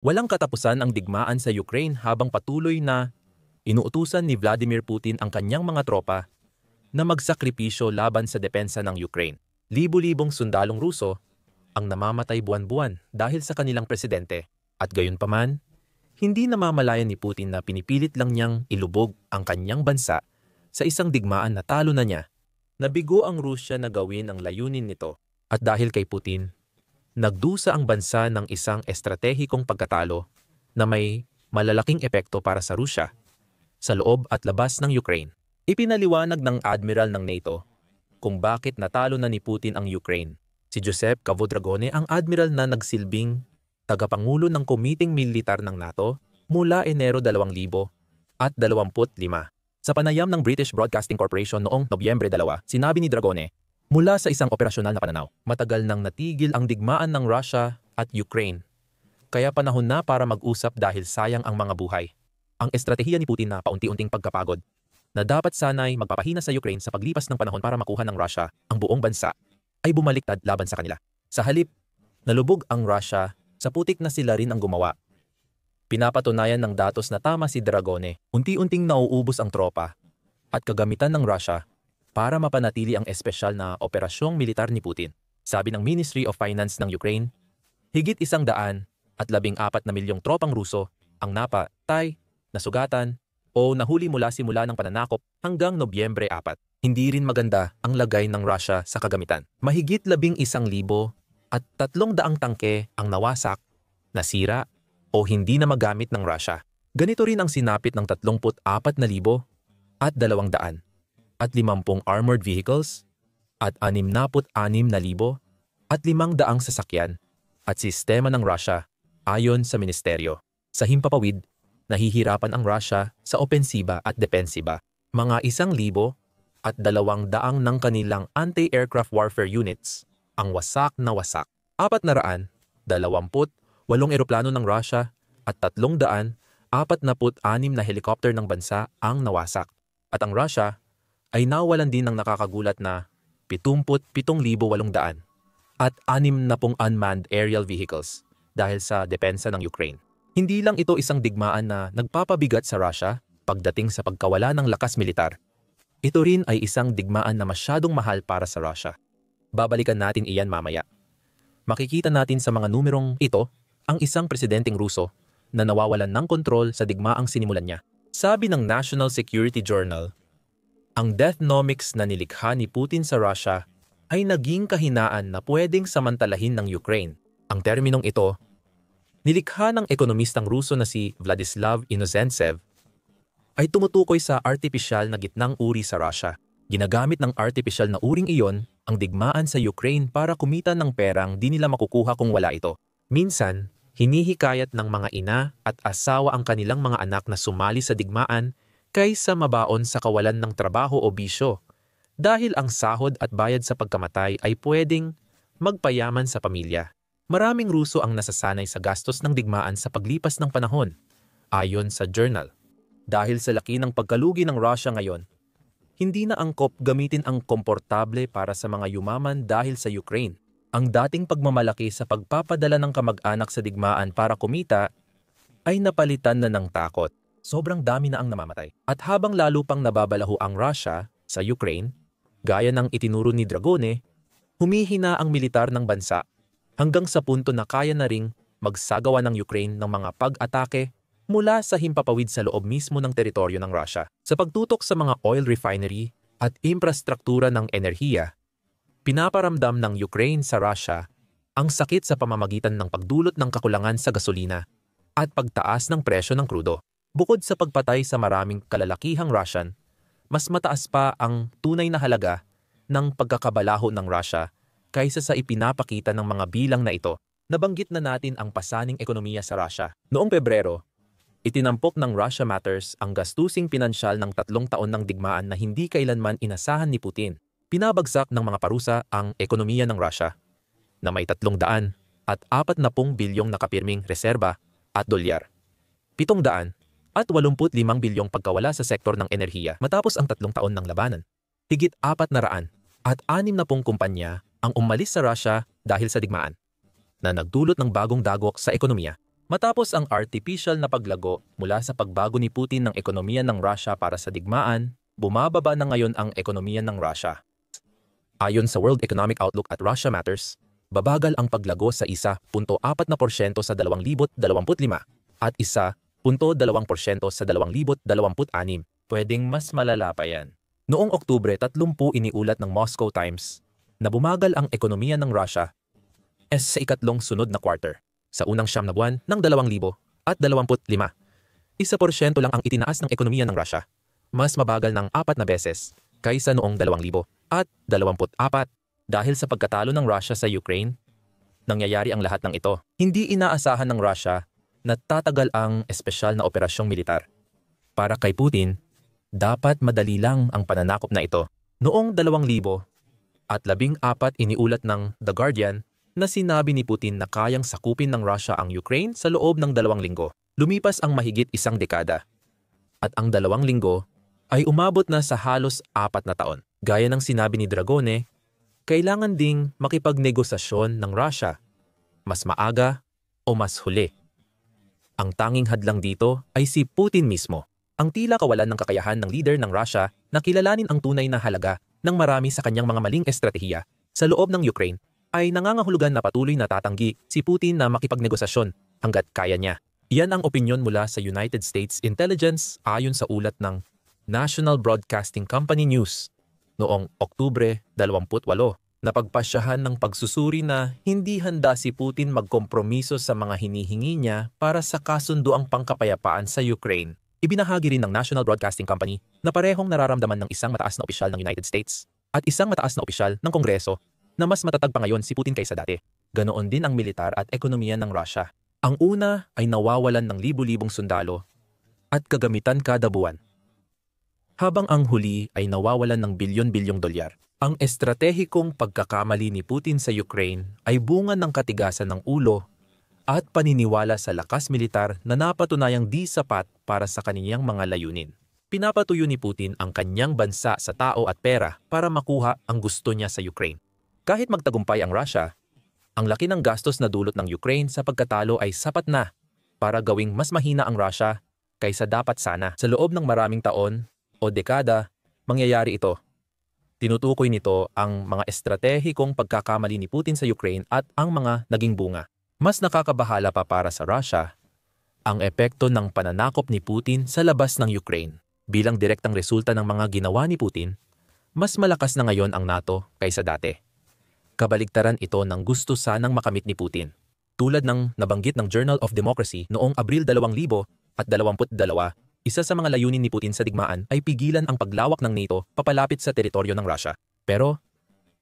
Walang katapusan ang digmaan sa Ukraine habang patuloy na inuutusan ni Vladimir Putin ang kanyang mga tropa na magsakripisyo laban sa depensa ng Ukraine. Libo-libong sundalong Ruso ang namamatay buwan-buwan dahil sa kanilang presidente. At gayunpaman, hindi namamalayan ni Putin na pinipilit lang niyang ilubog ang kanyang bansa sa isang digmaan na talo na niya. Nabigo ang Rusya na gawin ang layunin nito. At dahil kay Putin, nagdusa ang bansa ng isang estratehikong pagkatalo na may malalaking epekto para sa Rusya sa loob at labas ng Ukraine. Ipinaliwanag ng Admiral ng NATO kung bakit natalo na ni Putin ang Ukraine. Si Joseph Kavodragone ang admiral na nagsilbing tagapangulo ng Komiteng Militar ng NATO mula Enero 2025. Sa panayam ng British Broadcasting Corporation noong Nobyembre 2, sinabi ni Dragone, mula sa isang operasyonal na pananaw, matagal nang natigil ang digmaan ng Russia at Ukraine. Kaya panahon na para mag-usap dahil sayang ang mga buhay. Ang estratehiya ni Putin na paunti-unting pagkapagod na dapat sanay magpapahina sa Ukraine sa paglipas ng panahon para makuha ng Russia ang buong bansa ay bumaliktad laban sa kanila. Sa halip, nalubog ang Russia sa putik na sila rin ang gumawa. Pinapatunayan ng datos na tama si Dragone, unti-unting nauubos ang tropa at kagamitan ng Russia para mapanatili ang espesyal na operasyong militar ni Putin. Sabi ng Ministry of Finance ng Ukraine, higit 114 milyong tropang Ruso ang napatay, nasugatan o nahuli mula simula ng pananakop hanggang Nobyembre 4. Hindi rin maganda ang lagay ng Russia sa kagamitan. Mahigit 11,000 at 300 tangke ang nawasak, nasira o hindi na magamit ng Russia. Ganito rin ang sinapit ng 34,200 at 50 armored vehicles at 66,000 at 500 sasakyan at sistema ng Russia ayon sa ministeryo. Sa himpapawid, nahihirapan ang Russia sa opensiba at depensiba. Mga 1,000 at 200 ng kanilang anti-aircraft warfare units ang wasak na wasak. 428 eroplano ng Russia at 346 na helicopter ng bansa ang nawasak. At ang Russia ay nawalan din ng nakakagulat na 77,800 at 60 unmanned aerial vehicles dahil sa depensa ng Ukraine. Hindi lang ito isang digmaan na nagpapabigat sa Russia pagdating sa pagkawala ng lakas militar. Ito rin ay isang digmaan na masyadong mahal para sa Russia. Babalikan natin iyan mamaya. Makikita natin sa mga numerong ito ang isang presidenteng Ruso na nawawalan ng kontrol sa digmaang sinimulan niya. Sabi ng National Security Journal, ang deathnomics na nilikha ni Putin sa Russia ay naging kahinaan na pwedeng samantalahin ng Ukraine. Ang terminong ito, nilikha ng ekonomistang Ruso na si Vladislav Inozentsev, ay tumutukoy sa artipisyal na gitnang uri sa Russia. Ginagamit ng artipisyal na uring iyon ang digmaan sa Ukraine para kumita ng perang di nila makukuha kung wala ito. Minsan, hinihikayat ng mga ina at asawa ang kanilang mga anak na sumali sa digmaan kaysa mabaon sa kawalan ng trabaho o bisyo dahil ang sahod at bayad sa pagkamatay ay pwedeng magpayaman sa pamilya. Maraming Ruso ang nasasanay sa gastos ng digmaan sa paglipas ng panahon, ayon sa journal. Dahil sa laki ng pagkalugi ng Russia ngayon, hindi na angkop gamitin ang komportable para sa mga yumaman dahil sa Ukraine. Ang dating pagmamalaki sa pagpapadala ng kamag-anak sa digmaan para kumita ay napalitan na ng takot. Sobrang dami na ang namamatay. At habang lalo pang nababalaho ang Russia sa Ukraine, gaya ng itinuro ni Dragone, humihina ang militar ng bansa hanggang sa punto na kaya na ring magsagawa ng Ukraine ng mga pag-atake mula sa himpapawid sa loob mismo ng teritoryo ng Russia. Sa pagtutok sa mga oil refinery at infrastruktura ng enerhiya, pinaparamdam ng Ukraine sa Russia ang sakit sa pamamagitan ng pagdulot ng kakulangan sa gasolina at pagtaas ng presyo ng krudo. Bukod sa pagpatay sa maraming kalalakihang Russian, mas mataas pa ang tunay na halaga ng pagkakabalaho ng Russia kaysa sa ipinapakita ng mga bilang na ito. Nabanggit na natin ang pasaning ekonomiya sa Russia. Noong Pebrero, itinampok ng Russia Matters ang gastusing pinansyal ng 3 taon ng digmaan na hindi kailanman inasahan ni Putin. Pinabagsak ng mga parusa ang ekonomiya ng Russia na may 340 bilyong nakapirming reserba at dolyar. 785 bilyong pagkawala sa sektor ng enerhiya matapos ang 3 taon ng labanan. Higit 460 kumpanya ang umalis sa Russia dahil sa digmaan na nagdulot ng bagong dagok sa ekonomiya. Matapos ang artificial na paglago mula sa pagbago ni Putin ng ekonomiya ng Russia para sa digmaan, bumababa na ngayon ang ekonomiya ng Russia. Ayon sa World Economic Outlook at Russia Matters, babagal ang paglago sa 1.4% sa 2025 at 1.2% sa 2026. Pwedeng mas malala pa yan. Noong Oktubre 30 iniulat ng Moscow Times na bumagal ang ekonomiya ng Russia sa ikatlong sunod na quarter. Sa unang 9 na buwan ng 2025, 1% lang ang itinaas ng ekonomiya ng Russia. Mas mabagal ng 4 na beses kaysa noong 2024. Dahil sa pagkatalo ng Russia sa Ukraine, nangyayari ang lahat ng ito. Hindi inaasahan ng Russia na tatagal ang espesyal na operasyong militar. Para kay Putin, dapat madali lang ang pananakop na ito. Noong 2014 iniulat ng The Guardian na sinabi ni Putin na kayang sakupin ng Russia ang Ukraine sa loob ng 2 linggo. Lumipas ang mahigit 1 dekada. At ang 2 linggo ay umabot na sa halos 4 na taon. Gaya ng sinabi ni Dragone, kailangan ding makipagnegosasyon ng Russia, mas maaga o mas huli. Ang tanging hadlang dito ay si Putin mismo. Ang tila kawalan ng kakayahan ng leader ng Russia na kilalanin ang tunay na halaga ng marami sa kanyang mga maling estratehiya sa loob ng Ukraine ay nangangahulugan na patuloy na tatanggi si Putin na makipagnegosasyon hanggat kaya niya. Iyan ang opinyon mula sa United States Intelligence ayon sa ulat ng National Broadcasting Company News noong Oktubre 28. Napagpasyahan ng pagsusuri na hindi handa si Putin magkompromiso sa mga hinihingi niya para sa kasunduang pangkapayapaan sa Ukraine. Ibinahagi rin ng National Broadcasting Company na parehong nararamdaman ng isang mataas na opisyal ng United States at isang mataas na opisyal ng Kongreso na mas matatag pa ngayon si Putin kaysa dati. Ganoon din ang militar at ekonomiya ng Russia. Ang una ay nawawalan ng libu-libong sundalo at kagamitan kada buwan, habang ang huli ay nawawalan ng bilyon-bilyong dolyar. Ang estratehikong pagkakamali ni Putin sa Ukraine ay bunga ng katigasan ng ulo at paniniwala sa lakas militar na napatunayang di sapat para sa kaniyang mga layunin. Pinapatuyo ni Putin ang kanyang bansa sa tao at pera para makuha ang gusto niya sa Ukraine. Kahit magtagumpay ang Russia, ang laki ng gastos na dulot ng Ukraine sa pagkatalo ay sapat na para gawing mas mahina ang Russia kaysa dapat sana. Sa loob ng maraming taon o dekada, mangyayari ito. Tinutukoy nito ang mga estratehikong pagkakamali ni Putin sa Ukraine at ang mga naging bunga. Mas nakakabahala pa para sa Russia ang epekto ng pananakop ni Putin sa labas ng Ukraine. Bilang direktang resulta ng mga ginawa ni Putin, mas malakas na ngayon ang NATO kaysa dati. Kabaligtaran ito ng gusto sanang makamit ni Putin. Tulad ng nabanggit ng Journal of Democracy noong Abril 2022, isa sa mga layunin ni Putin sa digmaan ay pigilan ang paglawak ng NATO papalapit sa teritoryo ng Russia. Pero,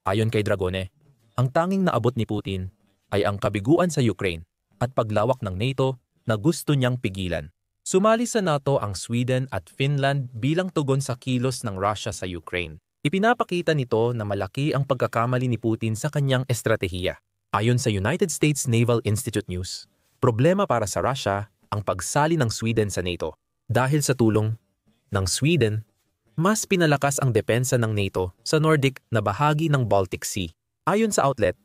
ayon kay Dragone, ang tanging naabot ni Putin ay ang kabiguan sa Ukraine at paglawak ng NATO na gusto niyang pigilan. Sumali sa NATO ang Sweden at Finland bilang tugon sa kilos ng Russia sa Ukraine. Ipinapakita nito na malaki ang pagkakamali ni Putin sa kanyang estratehiya. Ayon sa United States Naval Institute News, problema para sa Russia ang pagsali ng Sweden sa NATO. Dahil sa tulong ng Sweden, mas pinalakas ang depensa ng NATO sa Nordic na bahagi ng Baltic Sea. Ayon sa outlet,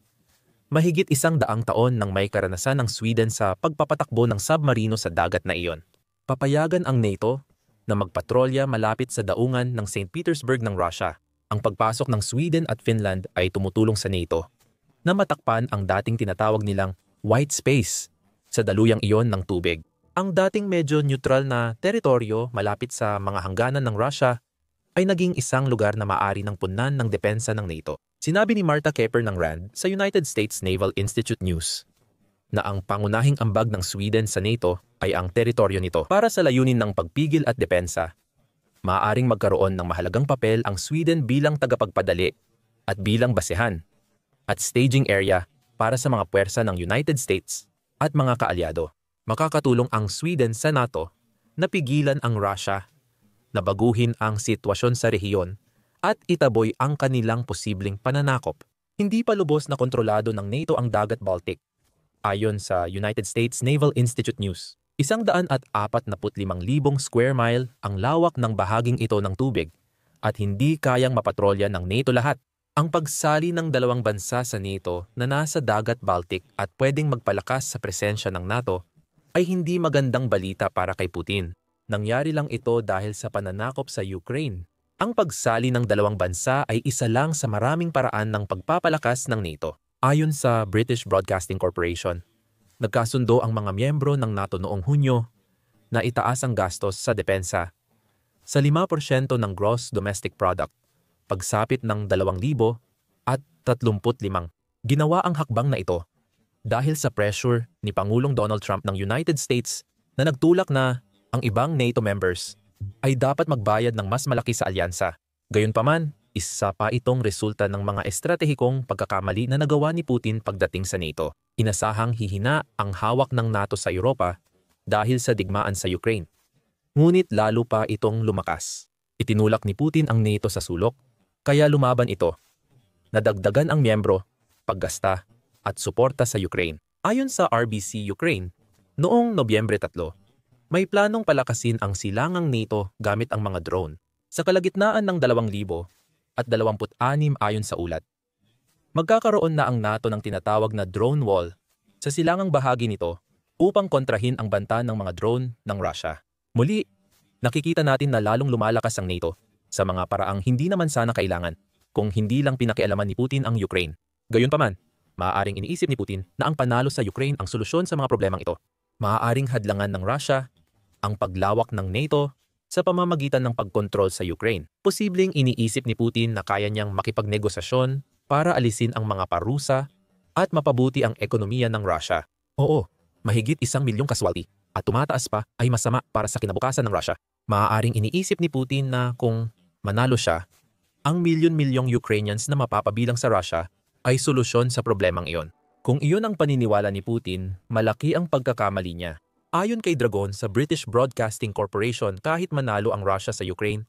mahigit 100 taon nang may karanasan ng Sweden sa pagpapatakbo ng submarino sa dagat na iyon. Papayagan ang NATO na magpatrolya malapit sa daungan ng St. Petersburg ng Russia. Ang pagpasok ng Sweden at Finland ay tumutulong sa NATO na matakpan ang dating tinatawag nilang white space sa daluyang iyon ng tubig. Ang dating medyo neutral na teritoryo malapit sa mga hangganan ng Russia ay naging isang lugar na maaari ng punan ng depensa ng NATO. Sinabi ni Marta Kepper ng RAND sa United States Naval Institute News na ang pangunahing ambag ng Sweden sa NATO ay ang teritoryo nito. Para sa layunin ng pagpigil at depensa, maaaring magkaroon ng mahalagang papel ang Sweden bilang tagapagpadali at bilang basehan at staging area para sa mga puwersa ng United States at mga kaalyado. Makakatulong ang Sweden sa NATO na pigilan ang Russia na baguhin ang sitwasyon sa rehiyon at itaboy ang kanilang posibleng pananakop. Hindi pa lubos na kontrolado ng NATO ang dagat Baltic. Ayon sa United States Naval Institute News, 145,000 square mile ang lawak ng bahaging ito ng tubig at hindi kayang mapatrolya ng NATO lahat. Ang pagsali ng dalawang bansa sa NATO na nasa dagat Baltic at pwedeng magpalakas sa presensya ng NATO ay hindi magandang balita para kay Putin. Nangyari lang ito dahil sa pananakop sa Ukraine. Ang pagsali ng dalawang bansa ay isa lang sa maraming paraan ng pagpapalakas ng NATO. Ayon sa British Broadcasting Corporation, nagkasundo ang mga miyembro ng NATO noong Hunyo na itaas ang gastos sa depensa sa 5% ng gross domestic product, pagsapit ng 2,035. Ginawa ang hakbang na ito dahil sa pressure ni Pangulong Donald Trump ng United States na nagtulak na ang ibang NATO members ay dapat magbayad ng mas malaki sa alyansa. Gayunpaman, isa pa itong resulta ng mga estratehikong pagkakamali na nagawa ni Putin pagdating sa NATO. Inasahang hihina ang hawak ng NATO sa Europa dahil sa digmaan sa Ukraine. Ngunit lalo pa itong lumakas. Itinulak ni Putin ang NATO sa sulok, kaya lumaban ito. Nadagdagan ang miyembro, paggasta, at suporta sa Ukraine. Ayon sa RBC Ukraine, noong Nobyembre 3, may planong palakasin ang silangang NATO gamit ang mga drone sa kalagitnaan ng 2,026 ayon sa ulat. Magkakaroon na ang NATO ng tinatawag na drone wall sa silangang bahagi nito upang kontrahin ang banta ng mga drone ng Russia. Muli, nakikita natin na lalong lumalakas ang NATO sa mga paraang hindi naman sana kailangan kung hindi lang pinakialaman ni Putin ang Ukraine. Gayunpaman, maaaring iniisip ni Putin na ang panalo sa Ukraine ang solusyon sa mga problemang ito. Maaaring hadlangan ng Russia ang paglawak ng NATO sa pamamagitan ng pagkontrol sa Ukraine. Posibleng iniisip ni Putin na kaya niyang makipagnegosasyon para alisin ang mga parusa at mapabuti ang ekonomiya ng Russia. Oo, mahigit 1,000,000 casualty at tumataas pa ay masama para sa kinabukasan ng Russia. Maaaring iniisip ni Putin na kung manalo siya, ang milyon-milyong Ukrainians na mapapabilang sa Russia ay solusyon sa problemang iyon. Kung iyon ang paniniwala ni Putin, malaki ang pagkakamali niya. Ayon kay Dragon sa British Broadcasting Corporation, kahit manalo ang Russia sa Ukraine,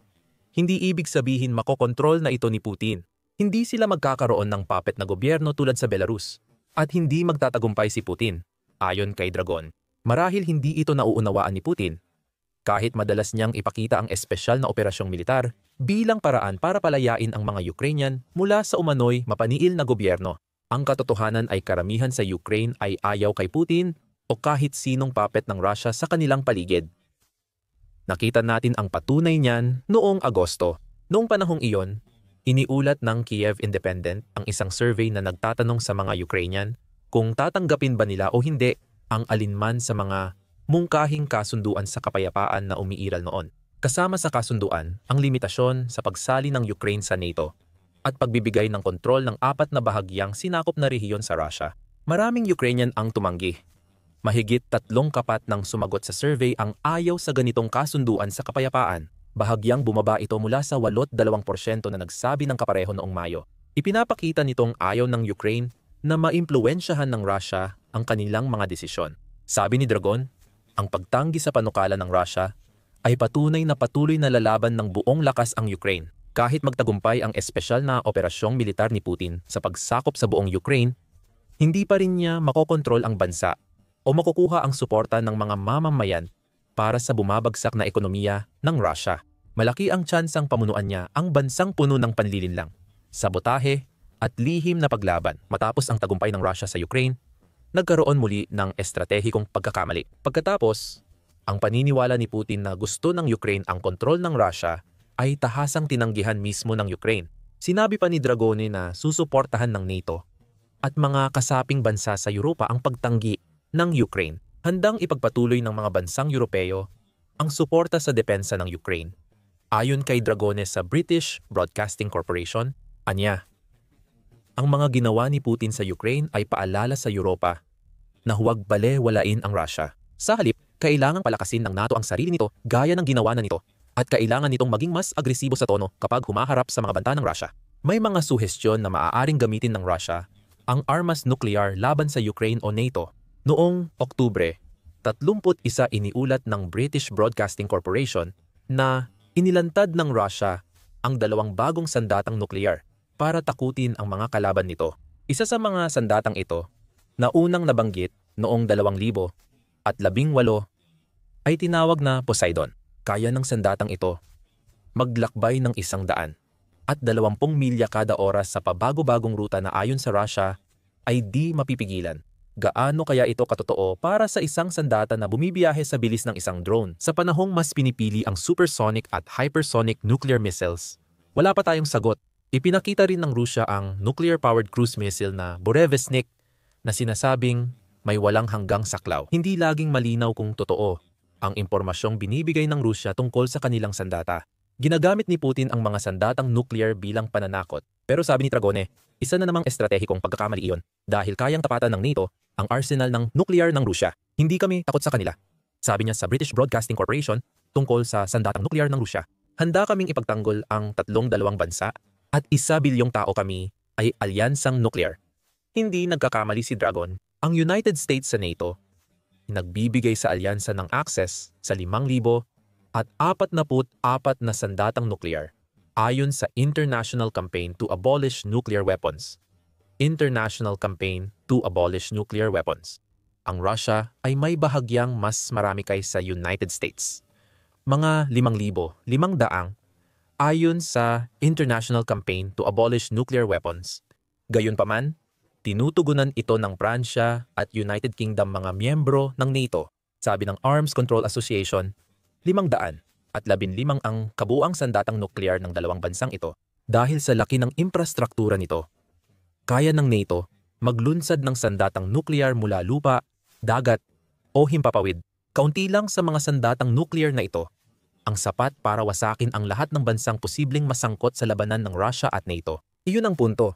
hindi ibig sabihin makokontrol na ito ni Putin. Hindi sila magkakaroon ng puppet na gobyerno tulad sa Belarus at hindi magtatagumpay si Putin. Ayon kay Dragon, marahil hindi ito nauunawaan ni Putin. Kahit madalas niyang ipakita ang espesyal na operasyong militar bilang paraan para palayain ang mga Ukrainian mula sa umano'y mapaniil na gobyerno. Ang katotohanan ay karamihan sa Ukraine ay ayaw kay Putin o kahit sinong puppet ng Russia sa kanilang paligid. Nakita natin ang patunay niyan noong Agosto. Noong panahong iyon, iniulat ng Kiev Independent ang isang survey na nagtatanong sa mga Ukrainian kung tatanggapin ba nila o hindi ang alinman sa mga mungkahing kasunduan sa kapayapaan na umiiral noon. Kasama sa kasunduan ang limitasyon sa pagsali ng Ukraine sa NATO at pagbibigay ng kontrol ng 4 na bahagyang sinakop na rehiyon sa Russia. Maraming Ukrainian ang tumanggi. Mahigit 3 kapat ng sumagot sa survey ang ayaw sa ganitong kasunduan sa kapayapaan. Bahagyang bumaba ito mula sa 82% na nagsabi ng kapareho noong Mayo. Ipinapakita nitong ayaw ng Ukraine na maimpluwensyahan ng Russia ang kanilang mga desisyon. Sabi ni Dragon, ang pagtanggi sa panukala ng Russia ay patunay na patuloy na lalaban ng buong lakas ang Ukraine. Kahit magtagumpay ang espesyal na operasyong militar ni Putin sa pagsakop sa buong Ukraine, hindi pa rin niya makokontrol ang bansa o makukuha ang suporta ng mga mamamayan para sa bumabagsak na ekonomiya ng Russia. Malaki ang tsansang pamunuan niya ang bansang puno ng panlilinlang, sabotahe at lihim na paglaban. Matapos ang tagumpay ng Russia sa Ukraine, nagkaroon muli ng estratehikong pagkakamali. Pagkatapos, ang paniniwala ni Putin na gusto ng Ukraine ang kontrol ng Russia ay tahasang tinanggihan mismo ng Ukraine. Sinabi pa ni Dragone na susuportahan ng NATO at mga kasaping bansa sa Europa ang pagtanggi ng Ukraine. Handang ipagpatuloy ng mga bansang Europeo ang suporta sa depensa ng Ukraine. Ayon kay Dragone sa British Broadcasting Corporation, anya, ang mga ginawa ni Putin sa Ukraine ay paalala sa Europa na huwag balewalain ang Russia. Sa halip, kailangang palakasin ng NATO ang sarili nito gaya ng ginawa na nito at kailangan nitong maging mas agresibo sa tono kapag humaharap sa mga banta ng Russia. May mga suhestyon na maaaring gamitin ng Russia ang armas nuklear laban sa Ukraine o NATO. Noong Oktubre, 31 iniulat ng British Broadcasting Corporation na inilantad ng Russia ang 2 bagong sandatang nuklear para takutin ang mga kalaban nito. Isa sa mga sandatang ito na unang nabanggit noong 2018 ay tinawag na Poseidon. Kaya ng sandatang ito maglakbay ng 100 at 20 milya kada oras sa pabago-bagong ruta na ayon sa Russia ay di mapipigilan. Gaano kaya ito katotoo para sa isang sandata na bumibiyahe sa bilis ng isang drone sa panahong mas pinipili ang supersonic at hypersonic nuclear missiles? Wala pa tayong sagot. Ipinakita rin ng Rusya ang nuclear-powered cruise missile na Burevestnik na sinasabing may walang hanggang saklaw. Hindi laging malinaw kung totoo ang impormasyong binibigay ng Rusya tungkol sa kanilang sandata. Ginagamit ni Putin ang mga sandatang nuclear bilang pananakot. Pero sabi ni Dragone, isa na namang estratehikong pagkakamali iyon dahil kayang tapatan ng NATO ang arsenal ng nuclear ng Rusya. Hindi kami takot sa kanila. Sabi niya sa British Broadcasting Corporation tungkol sa sandatang nuclear ng Rusya. Handa kaming ipagtanggol ang dalawang bansa at 1 bilyong tao kami ay alyansang nuclear. Hindi nagkakamali si Dragon. Ang United States sa NATO nagbibigay sa alyansa ng access sa 5,000 at 44 na sandatang nuclear ayon sa International Campaign to Abolish Nuclear Weapons. International Campaign to Abolish Nuclear Weapons. Ang Russia ay may bahagyang mas marami kaysa United States. Mga 5,500 ayon sa International Campaign to Abolish Nuclear Weapons. Gayunpaman, tinutugunan ito ng Pransya at United Kingdom mga miyembro ng NATO. Sabi ng Arms Control Association, 515 ang kabuuang sandatang nuclear ng dalawang bansang ito. Dahil sa laki ng infrastruktura nito, kaya ng NATO maglunsad ng sandatang nuclear mula lupa, dagat o himpapawid. Kaunti lang sa mga sandatang nuclear na ito ang sapat para wasakin ang lahat ng bansang posibleng masangkot sa labanan ng Russia at NATO. Iyon ang punto.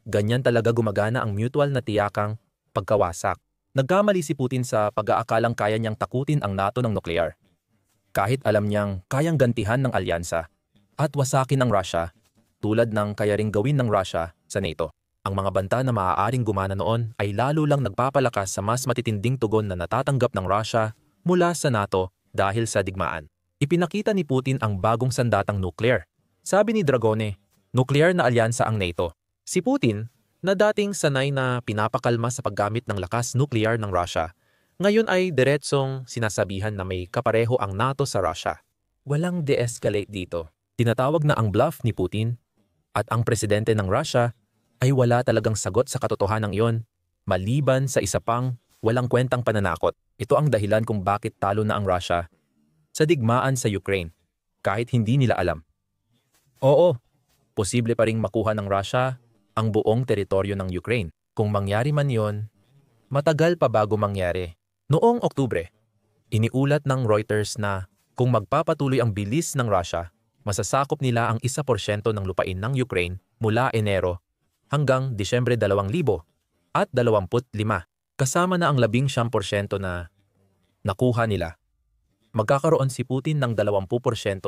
Ganyan talaga gumagana ang mutual na tiyakang pagkawasak. Nagkamali si Putin sa pag-aakalang kaya niyang takutin ang NATO ng nuclear. Kahit alam niyang kayang gantihan ng alyansa at wasakin ng Russia tulad ng kaya ring gawin ng Russia sa NATO. Ang mga banta na maaaring gumana noon ay lalo lang nagpapalakas sa mas matitinding tugon na natatanggap ng Russia mula sa NATO dahil sa digmaan. Ipinakita ni Putin ang bagong sandatang nuclear. Sabi ni Dragone, nuclear na alyansa ang NATO. Si Putin, na dating sanay na pinapakalma sa paggamit ng lakas nuclear ng Russia, ngayon ay diretsong sinasabihan na may kapareho ang NATO sa Russia. Walang de-escalate dito. Tinatawag na ang bluff ni Putin at ang presidente ng Russia ay wala talagang sagot sa katotohanan iyon, maliban sa isa pang walang kwentang pananakot. Ito ang dahilan kung bakit talo na ang Russia sa digmaan sa Ukraine, kahit hindi nila alam. Oo, posible pa ring makuha ng Russia ang buong teritoryo ng Ukraine. Kung mangyari man yon, matagal pa bago mangyari. Noong Oktubre, iniulat ng Reuters na kung magpapatuloy ang bilis ng Russia, masasakop nila ang 1% ng lupain ng Ukraine mula Enero hanggang Disyembre 2025, kasama na ang 19% na nakuha nila. Magkakaroon si Putin ng 20%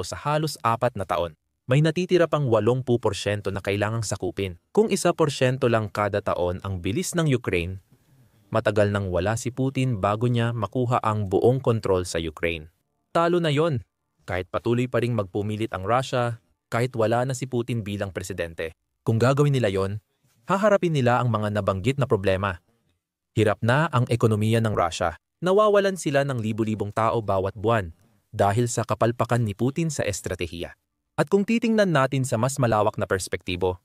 sa halos 4 na taon. May natitira pang 80% na kailangang sakupin. Kung 1% lang kada taon ang bilis ng Ukraine, matagal nang wala si Putin bago niya makuha ang buong kontrol sa Ukraine. Talo na yon, kahit patuloy pa ring magpumilit ang Russia, kahit wala na si Putin bilang presidente. Kung gagawin nila yon, haharapin nila ang mga nabanggit na problema. Hirap na ang ekonomiya ng Russia. Nawawalan sila ng libu-libong tao bawat buwan dahil sa kapalpakan ni Putin sa estratehiya. At kung titingnan natin sa mas malawak na perspektibo,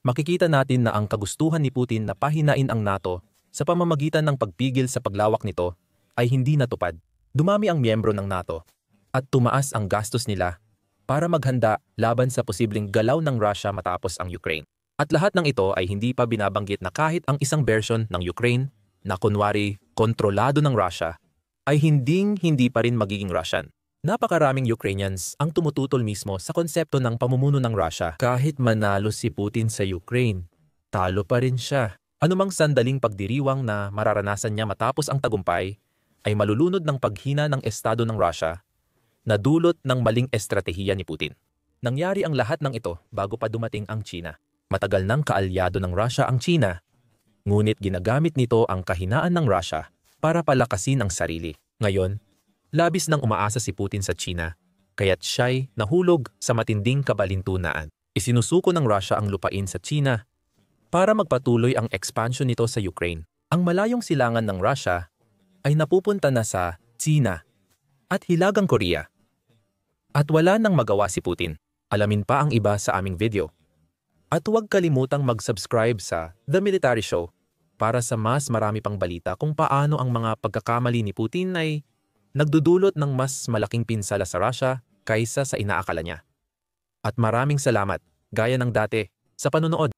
makikita natin na ang kagustuhan ni Putin na pahinain ang NATO sa pamamagitan ng pagpigil sa paglawak nito ay hindi natupad. Dumami ang miyembro ng NATO at tumaas ang gastos nila para maghanda laban sa posibleng galaw ng Russia matapos ang Ukraine. At lahat ng ito ay hindi pa binabanggit na kahit ang isang version ng Ukraine na kunwari kontrolado ng Russia ay hindi pa rin magiging Russian. Napakaraming Ukrainians ang tumututol mismo sa konsepto ng pamumuno ng Russia. Kahit manalo si Putin sa Ukraine, talo pa rin siya. Anumang sandaling pagdiriwang na mararanasan niya matapos ang tagumpay ay malulunod ng paghina ng estado ng Russia na dulot ng maling estratehiya ni Putin. Nangyari ang lahat ng ito bago pa dumating ang China. Matagal nang kaalyado ng Russia ang China, ngunit ginagamit nito ang kahinaan ng Russia para palakasin ang sarili. Ngayon, labis nang umaasa si Putin sa China, kaya't siya'y nahulog sa matinding kabalintunaan. Isinusuko ng Russia ang lupain sa China para magpatuloy ang expansion nito sa Ukraine. Ang malayong silangan ng Russia ay napupunta na sa China at Hilagang Korea. At wala nang magawa si Putin. Alamin pa ang iba sa aming video. At huwag kalimutang mag-subscribe sa The Military Show para sa mas marami pang balita kung paano ang mga pagkakamali ni Putin ay nagdudulot ng mas malaking pinsala sa Russia kaysa sa inaakala niya. At maraming salamat, gaya ng dati, sa panonood.